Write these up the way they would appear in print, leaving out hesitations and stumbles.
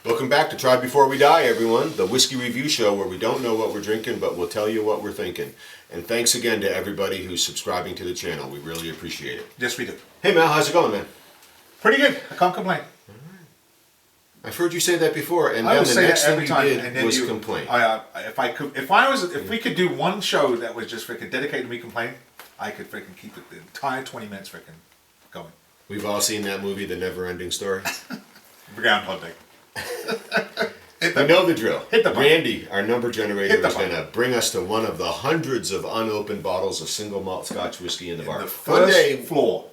Welcome back to Try Before We Die, everyone. The whiskey review show where we don't know what we're drinking, but we'll tell you what we're thinking. And thanks again to everybody who's subscribing to the channel. We really appreciate it. Yes, we do. Hey, Mal, how's it going, man? Pretty good. I can't complain. I've heard you say that before, and I then will the say next that thing every you time, and did then was you complain. If we could do one show that was just freaking dedicated to me complaining, I could freaking keep it the entire 20 minutes freaking going. We've all seen that movie, The Never-Ending Story. Groundhog Day. You know the drill. Hit the button. Randy, our number generator, Hit the is going to bring us to one of the hundreds of unopened bottles of single malt Scotch whiskey in the bar. The first floor.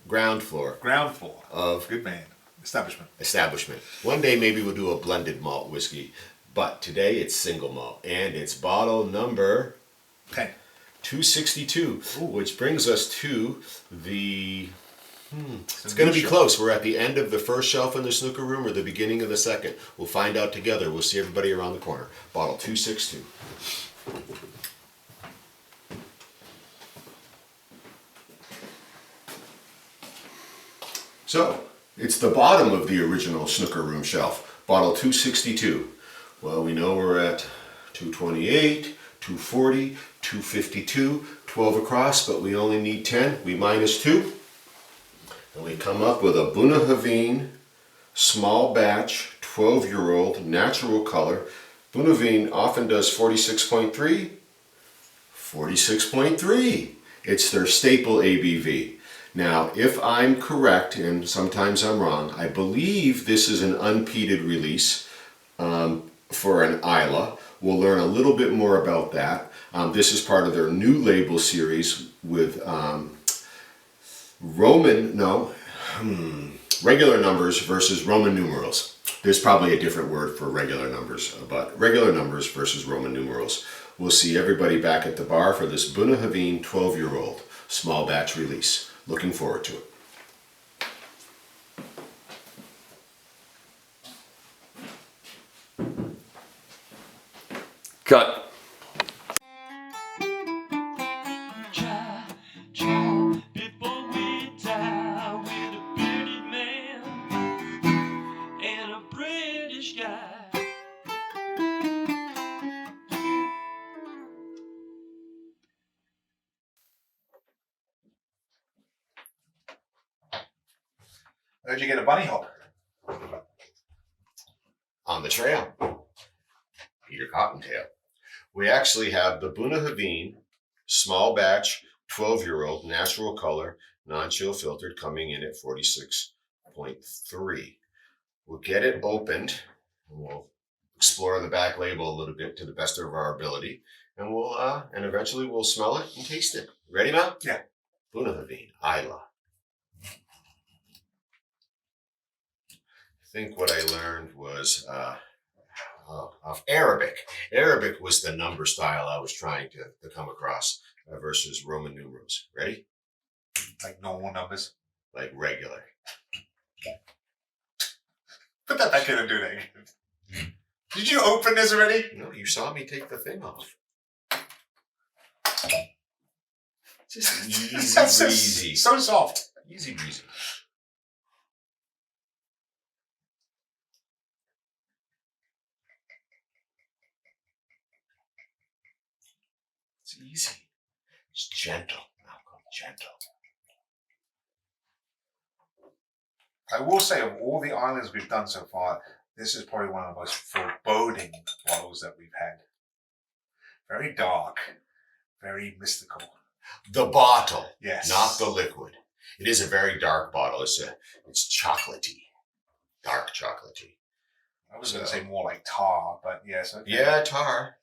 Ground floor. Ground floor. Of Good man. Establishment. One day maybe we'll do a blended malt whiskey, but today it's single malt, and it's bottle number 10. 262, which brings us to the... It's going to be close. We're at the end of the first shelf in the snooker room or the beginning of the second. We'll find out together. We'll see everybody around the corner. Bottle 262. So, it's the bottom of the original snooker room shelf. Bottle 262. Well, we know we're at 228, 240, 252, 12 across, but we only need 10. We minus 2. And we come up with a Bunnahabhain small batch, 12-year-old, natural color. Bunnahabhain often does 46.3. 46.3. It's their staple ABV. Now, if I'm correct, and sometimes I'm wrong, I believe this is an unpeated release for an Islay. We'll learn a little bit more about that. This is part of their new label series with regular numbers versus Roman numerals. There's probably a different word for regular numbers, but regular numbers versus Roman numerals. We'll see everybody back at the bar for this Bunnahabhain 12-year-old small batch release. Looking forward to it. Cut. Before we die with a bearded man and a British guy. Where'd you get a bunny hop? On the trail, Peter Cottontail. We actually have the Bunnahabhain small batch 12-year-old natural color non-chill filtered coming in at 46.3. We'll get it opened and we'll explore the back label a little bit to the best of our ability, and we'll and eventually we'll smell it and taste it. Ready, Mal? Yeah. Bunnahabhain Islay. I think what I learned was of Arabic. Arabic was the number style I was trying to come across versus Roman numerals. Ready? Like normal numbers. Like regular. Put that back in and do that again. Did you open this already? No, you saw me take the thing off. Just easy breezy. So soft. Easy breezy. It's easy. It's gentle, Malcolm, gentle. I will say, of all the islands we've done so far, this is probably one of the most foreboding bottles that we've had. Very dark, very mystical. The bottle, Yes. not the liquid. It is a very dark bottle. It's chocolatey, dark chocolatey. I was going to say more like tar, but yes. Okay. Yeah, tar.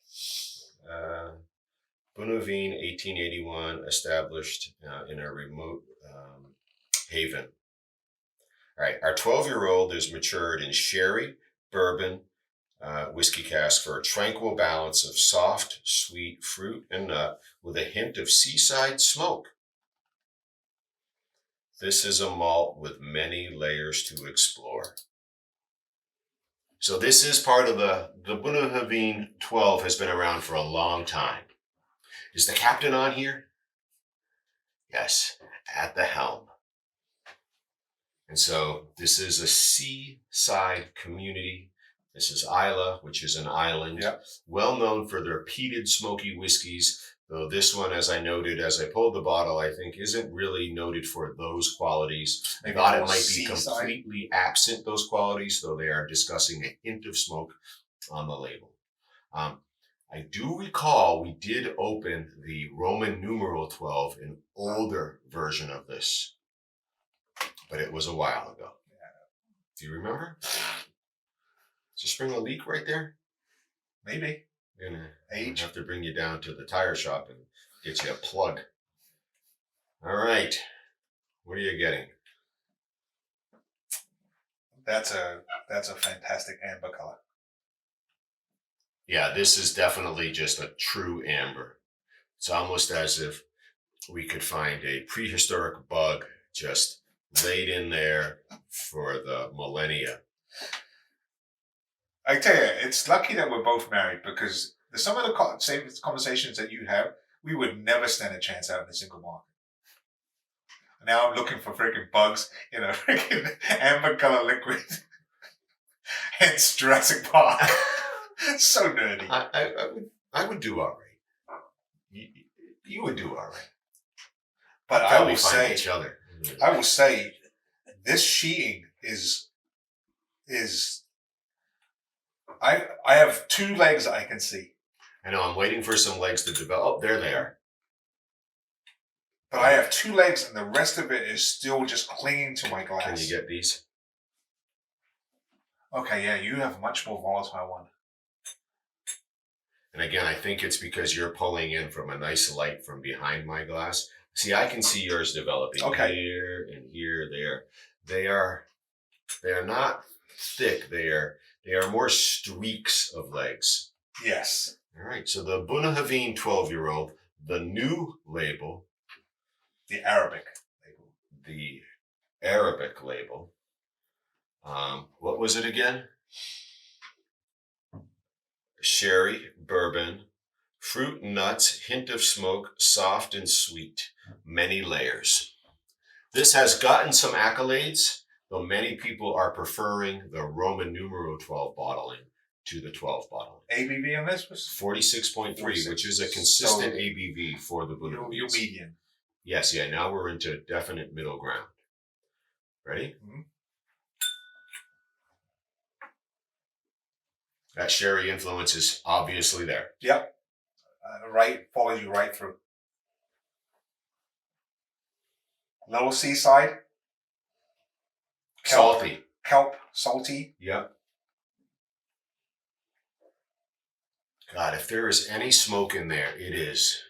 Bunnahabhain, 1881, established in a remote haven. All right, our 12-year-old is matured in sherry, bourbon, whiskey cask for a tranquil balance of soft, sweet fruit and nut with a hint of seaside smoke. This is a malt with many layers to explore. So this is part of the Bunnahabhain 12 has been around for a long time. Is the captain on here? Yes, at the helm. And so this is a seaside community. This is Islay, which is an island, Yep. well known for their peated smoky whiskeys. Though this one, as I noted, as I pulled the bottle, I think isn't really noted for those qualities. I Maybe thought it more might be seaside. completely absent those qualities, though they are discussing a hint of smoke on the label. I do recall we did open the Roman numeral 12, an older version of this, but it was a while ago. Do you remember? Is the spring a leak right there? Maybe. I'm gonna Age. have to bring you down to the tire shop and get you a plug. All right. What are you getting? That's a fantastic amber color. Yeah, this is definitely just a true amber. It's almost as if we could find a prehistoric bug just laid in there for the millennia. I tell you, it's lucky that we're both married, because some of the same conversations that you have, we would never stand a chance out in the single market. Now I'm looking for freaking bugs in a freaking amber color liquid. Hence Jurassic Park. So nerdy. I would do all right. You would do all right. But Until I we will find say, each other. this sheeting is I have two legs I can see, I know, I'm waiting for some legs to develop. Oh, there they are. but I have two legs and the rest of it is still just clinging to my glass. Can you get these? Okay, yeah, you have a much more volatile one. And again, I think it's because you're pulling in from a nice light from behind my glass. See, I can see yours developing here and here, there. They are not thick. They are more streaks of legs. Yes. All right. So the Bunnahabhain 12-year-old, the new label, The Arabic label. the Arabic label. What was it again? Sherry, bourbon, fruit, nuts, hint of smoke, soft and sweet, many layers. This has gotten some accolades, though many people are preferring the Roman numeral 12 bottling to the 12 bottling. ABV on this was 46.3, 46. which is a consistent So, ABV for the Bunnahabhain. your median. Yes, yeah, now we're into definite middle ground. Ready? Mm-hmm. That sherry influence is obviously there. Yep. Follows you right through. Little seaside. Salty. Kelp, salty. Yep. God, if there is any smoke in there, it is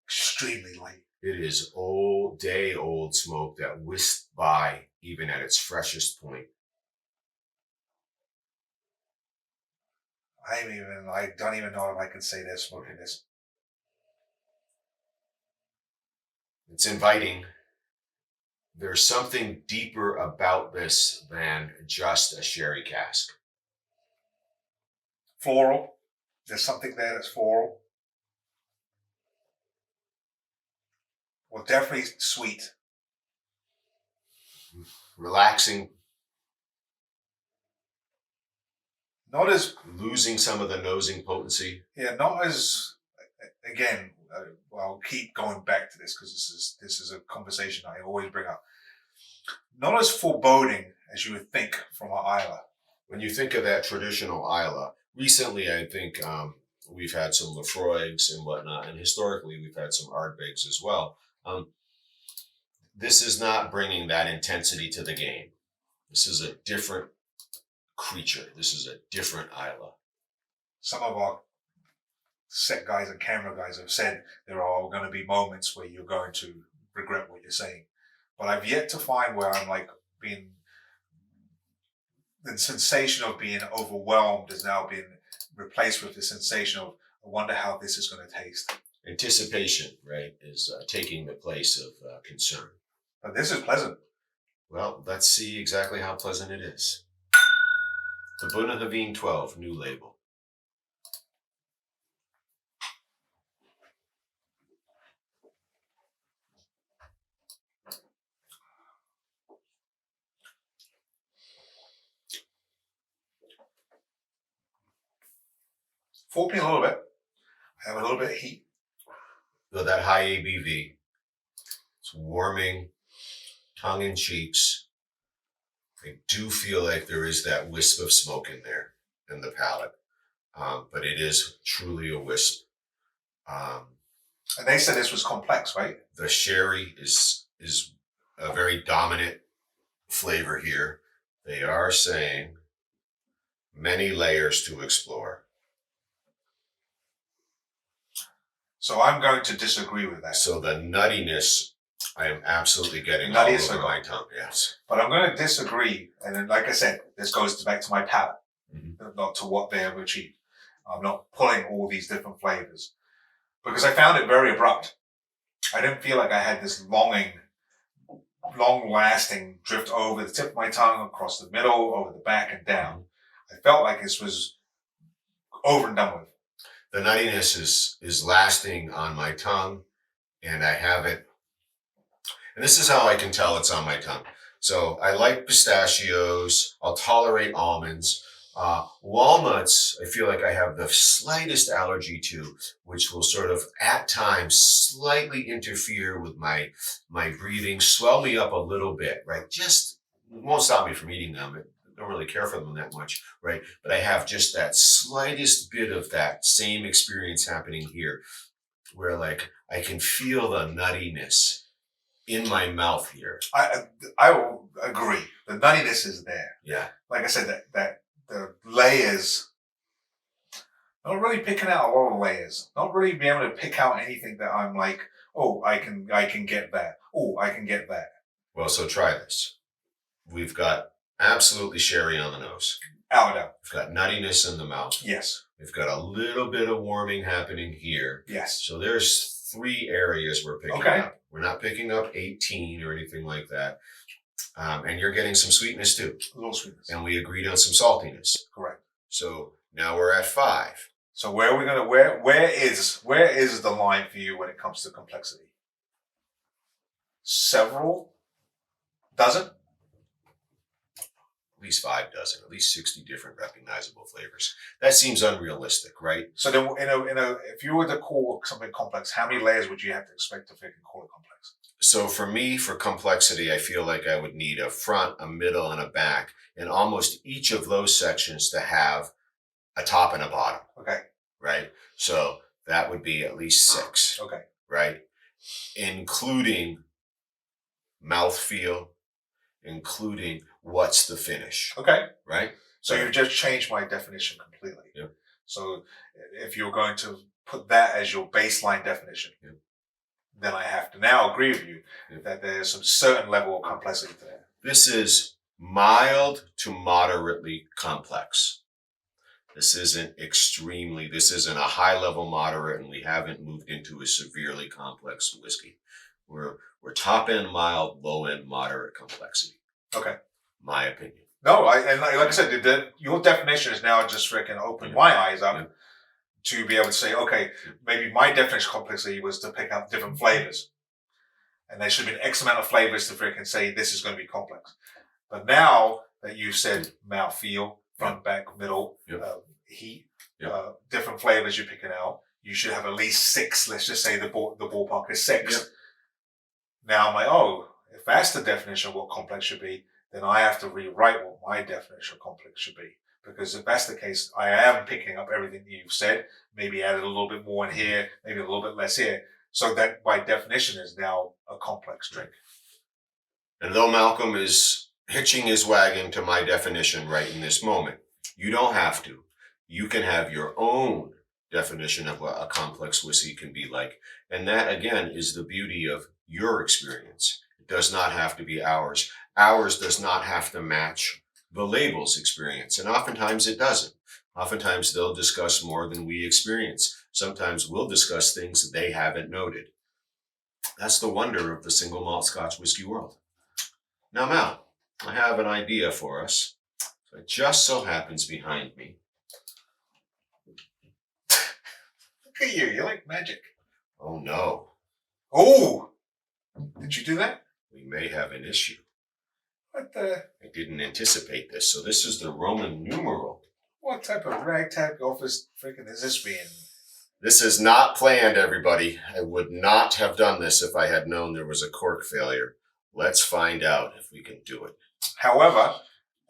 Extremely light. It is old day old smoke that whisked by even at its freshest point. I don't even know if I can say there's smoke in this. It's inviting. There's something deeper about this than just a sherry cask. Floral. There's something there that's floral. Well, definitely sweet. Relaxing, Not as, losing some of the nosing potency. not as, again, I'll keep going back to this because this is a conversation I always bring up. Not as foreboding as you would think from our Islay. When you think of that traditional Islay, recently I think we've had some Lefroy's and whatnot, and historically we've had some Ardbegs as well. This is not bringing that intensity to the game. This is a different creature. This is a different Islay. Some of our set guys and camera guys have said there are going to be moments where you're going to regret what you're saying. But I've yet to find where I'm like the sensation of being overwhelmed has now been replaced with the sensation of, I wonder how this is going to taste. Anticipation, right, is taking the place of concern. But this is pleasant. Well, let's see exactly how pleasant it is. The Bunnahabhain 12, new label. 14 a little bit. I have a little bit of heat. So that high ABV, it's warming, tongue and cheeks. I do feel like there is that wisp of smoke in there in the palate, but it is truly a wisp. And they said this was complex, right? The sherry is a very dominant flavor here. They are saying many layers to explore. So I'm going to disagree with that. So the nuttiness, I am absolutely getting all Nuttiness over I my got. tongue. Yes. But I'm going to disagree. And then, like I said, this goes back to my palate, Mhm. not to what they have achieved. I'm not pulling all these different flavors because I found it very abrupt. I didn't feel like I had this long-lasting drift over the tip of my tongue, across the middle, over the back, and down. I felt like this was over and done with. The nuttiness is lasting on my tongue, and I have it. And this is how I can tell it's on my tongue. So I like pistachios. I'll tolerate almonds. Walnuts, I feel like I have the slightest allergy to, which will sort of at times slightly interfere with my breathing, swell me up a little bit, right? Just won't stop me from eating them. I don't really care for them that much, right? But I have just that slightest bit of that same experience happening here, where like I can feel the nuttiness in my mouth here. I will agree. The nuttiness is there. Yeah. Like I said, that the layers, not really picking out a lot of layers, not really being able to pick out anything that I'm like, oh, I can get that. Oh, I can get that. Well, so try this. We've got absolutely sherry on the nose. Out. We've got nuttiness in the mouth. Yes. We've got a little bit of warming happening here. Yes. So there's 3 areas we're picking up. We're not picking up 18 or anything like that. And you're getting some sweetness too. A little sweetness. And we agreed on some saltiness. Correct. So now we're at 5. So where are we gonna where is the line for you when it comes to complexity? Several dozen? At least 5 dozen, at least 60 different recognizable flavors. That seems unrealistic, right? So then, if you were to call something complex, how many layers would you have to expect to freaking call it complex? So for me, for complexity, I feel like I would need a front, a middle, and a back, and almost each of those sections to have a top and a bottom. Okay. Right? So that would be at least 6. Okay. Right? Including mouthfeel, including what's the finish. Okay. Right? So you've just changed my definition completely. Yep. So if you're going to put that as your baseline definition, Yep. then I have to now agree with you that there's some certain level of complexity to that. This is mild to moderately complex. This isn't a high level moderate, and we haven't moved into a severely complex whiskey. We're top end mild, low end moderate complexity. Okay. My opinion. No, like I said, your definition is now just freaking opened my eyes up to be able to say, okay, maybe my definition of complexity was to pick up different flavors. And there should have been X amount of flavors to freaking say this is going to be complex. But now that you've said mouthfeel, front, back, middle, heat, different flavors you're picking out, you should have at least 6. Let's just say the ballpark is 6. Yep. Now I'm like, oh, if that's the definition of what complex should be, then I have to rewrite what my definition of complex should be. Because if that's the case, I am picking up everything that you've said, maybe added a little bit more in here, maybe a little bit less here. So that by definition is now a complex drink. And though Malcolm is hitching his wagon to my definition right in this moment, you don't have to. You can have your own definition of what a complex whiskey can be like. And that, again, is the beauty of your experience. It does not have to be ours. Ours does not have to match the label's experience. And oftentimes it doesn't. Oftentimes they'll discuss more than we experience. Sometimes we'll discuss things that they haven't noted. That's the wonder of the single malt Scotch whisky world. Now, Mal, I have an idea for us. It just so happens behind me. Look at you. You're like magic. Oh, no. Oh! Did you do that? We may have an issue. What the? I didn't anticipate this. So this is the Roman numeral What type of ragtag office freaking is this being? This is not planned, everybody. I would not have done this if I had known there was a cork failure. Let's find out if we can do it. However,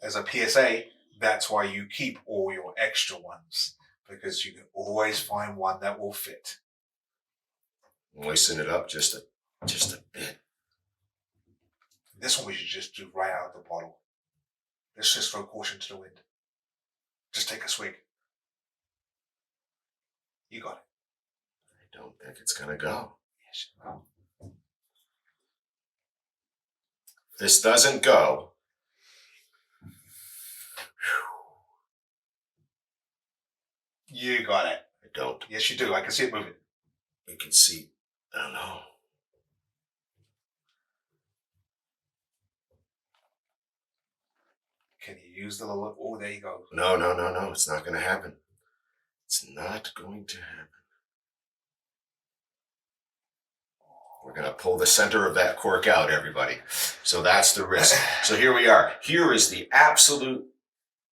as a PSA, that's why you keep all your extra ones, because you can always find one that will fit. Moisten it up just a bit. This one we should just do right out of the bottle. Let's just throw caution to the wind. Just take a swig. You got it. I don't think it's gonna go. Yes, you will. If this doesn't go, You got it. I don't. Yes, you do. I can see it moving. You can see. I don't know. Can you use the little... Oh, there you go. No. It's not going to happen. It's not going to happen. We're going to pull the center of that cork out, everybody. So that's the risk. So here we are. Here is the absolute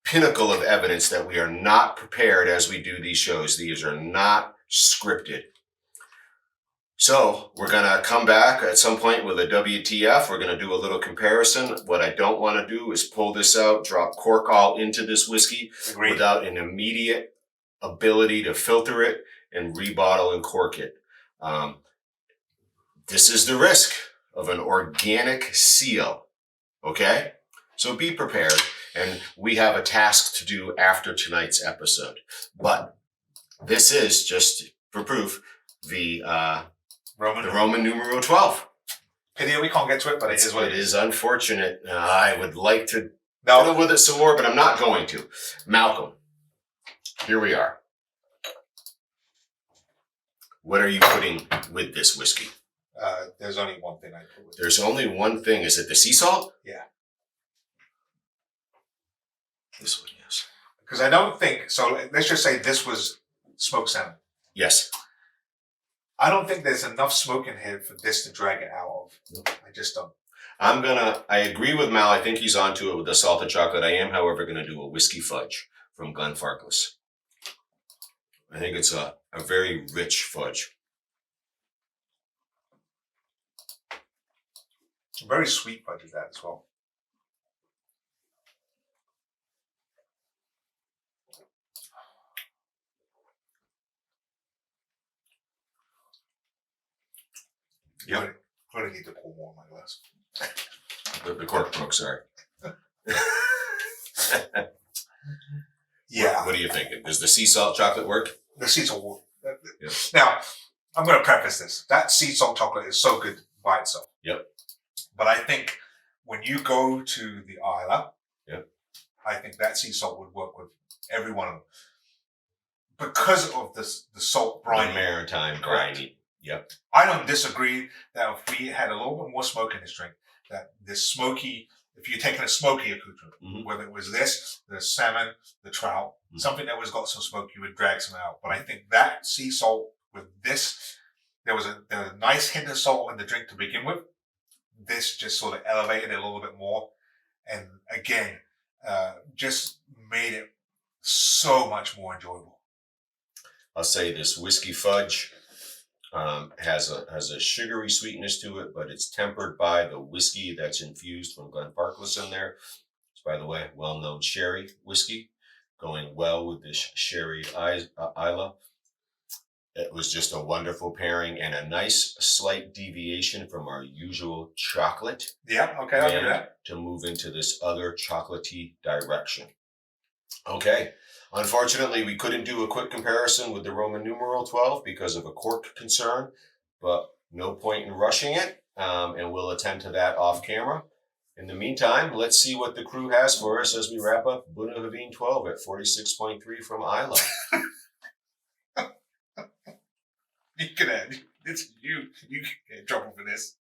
pinnacle of evidence that we are not prepared as we do these shows. These are not scripted. So we're going to come back at some point with a WTF. We're going to do a little comparison. What I don't want to do is pull this out, drop cork all into this whiskey Agreed. without an immediate ability to filter it and rebottle and cork it. This is the risk of an organic seal. Okay? So be prepared. And we have a task to do after tonight's episode. But this is, just for proof, the Roman numeral 12. Pity we can't get to it, but it is what it is. It is unfortunate. I would like to fiddle with it some more, but I'm not going to. Malcolm, here we are. What are you putting with this whiskey? There's only one thing I put with it. There's only one thing. Is it the sea salt? Yeah. This one, yes. Because I don't think... So let's just say this was smoked salmon. Yes. I don't think there's enough smoke in here for this to drag it out of. Nope. I just don't. I agree with Mal. I think he's onto it with the salted chocolate. I am, however, going to do a whiskey fudge from Glenfarclas. I think it's a very rich fudge. Very sweet fudge is that as well. Yep. I'm going to need to pour more in my glass. The cork broke, sorry. Yeah. What are you thinking? Does the sea salt chocolate work? The sea salt. Yeah. Now, I'm going to preface this. That sea salt chocolate is so good by itself. Yep. But I think when you go to the Islay, yep, I think that sea salt would work with every one of them. Because of the salt brine. Maritime briny. Yep. I don't disagree that if we had a little bit more smoke in this drink, that this smoky, if you're taking a smoky accoutrement, Mm-hmm. whether it was this, the salmon, the trout, Mm-hmm. something that was got some smoke, you would drag some out. But I think that sea salt with this, there was a nice hint of salt in the drink to begin with. This just sort of elevated it a little bit more. And again, just made it so much more enjoyable. I'll say this whiskey fudge has a sugary sweetness to it, but it's tempered by the whiskey that's infused from Glenfarclas in there. It's, by the way, well-known sherry whiskey, going well with this sherry Islay. It was just a wonderful pairing and a nice slight deviation from our usual chocolate. Yeah, okay, I'll do that. To move into this other chocolatey direction. Okay. Unfortunately, we couldn't do a quick comparison with the Roman numeral 12 because of a cork concern, but no point in rushing it, and we'll attend to that off camera. In the meantime, let's see what the crew has for us as we wrap up Bunnahabhain 12 at 46.3 from Islay. You can add, you can get in trouble for this.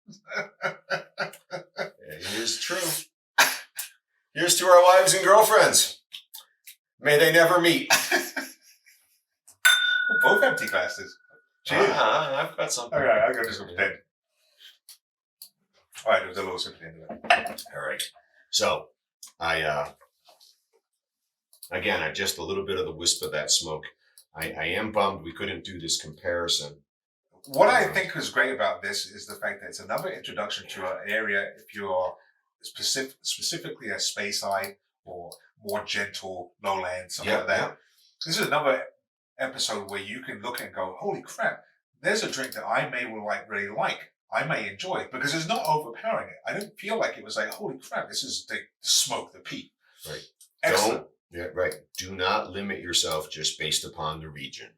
It is true. Here's to our wives and girlfriends. May they never meet. Well, both empty glasses. Cheers. I've got something. All right, I'll go to some dead. All right, there was a little sip at the end of it. All right. So, I Again, just a little bit of the wisp of that smoke. I am bummed we couldn't do this comparison. What I think is great about this is the fact that it's another introduction to an area if you're specifically a Speyside or more gentle lowland, something like that. Yeah. This is another episode where you can look and go, holy crap, there's a drink that I may really like. I may enjoy it because it's not overpowering it. I didn't feel like it was like, holy crap, this is the smoke, the peat. Right. Excellent. Right. Do not limit yourself just based upon the region.